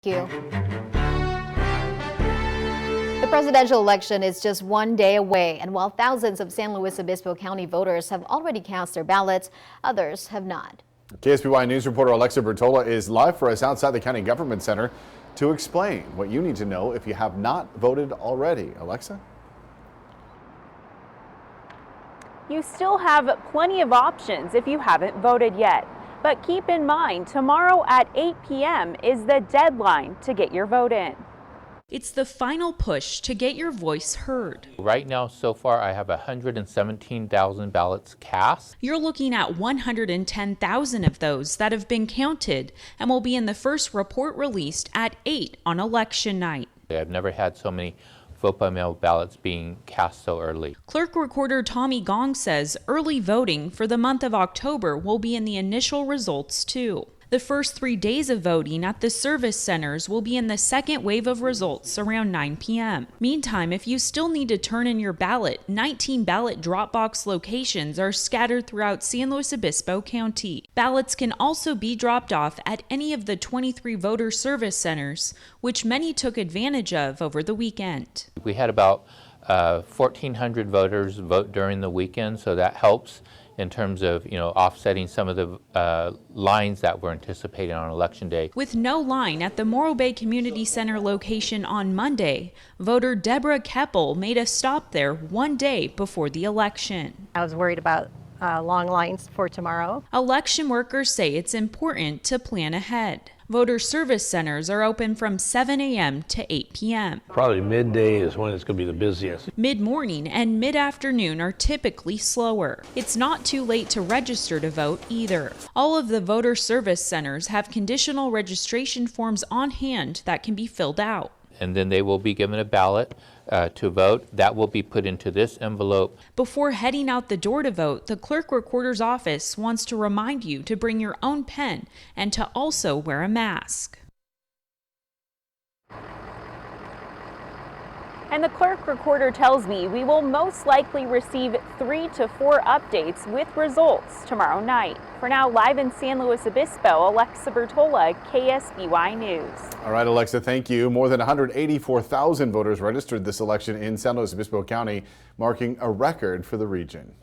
you. The presidential election is just one day away, and while thousands of San Luis Obispo County voters have already cast their ballots, others have not. KSBY News reporter Alexa Bertola is live for us outside the County Government Center to explain what you need to know if you have not voted already. Alexa? You still have plenty of options if you haven't voted yet. But keep in mind, tomorrow at 8 p.m. is the deadline to get your vote in. It's the final push to get your voice heard. Right now, so far, I have 117,000 ballots cast. You're looking at 110,000 of those that have been counted and will be in the first report released at 8 on election night. I've never had so many vote by mail ballots being cast so early. Clerk Recorder Tommy Gong says early voting for the month of October will be in the initial results too. The first 3 days of voting at the service centers will be in the second wave of results around 9 p.m. Meantime, if you still need to turn in your ballot, 19 ballot drop box locations are scattered throughout San Luis Obispo County. Ballots can also be dropped off at any of the 23 voter service centers, which many took advantage of over the weekend. We had about 1,400 voters vote during the weekend, so that helps in terms of, offsetting some of the lines that we're anticipating on election day. With no line at the Morro Bay Community Center location on Monday, voter Deborah Keppel made a stop there one day before the election. I was worried about long lines for tomorrow. Election workers say it's important to plan ahead. Voter service centers are open from 7 a.m. to 8 p.m. Probably midday is when it's going to be the busiest. Mid-morning and mid-afternoon are typically slower. It's not too late to register to vote either. All of the voter service centers have conditional registration forms on hand that can be filled out. And then they will be given a ballot to vote. That will be put into this envelope. Before heading out the door to vote, the clerk recorder's office wants to remind you to bring your own pen and to also wear a mask. And the clerk recorder tells me we will most likely receive 3 to 4 updates with results tomorrow night. For now, live in San Luis Obispo, Alexa Bertola, KSBY News. All right, Alexa, thank you. More than 184,000 voters registered this election in San Luis Obispo County, marking a record for the region.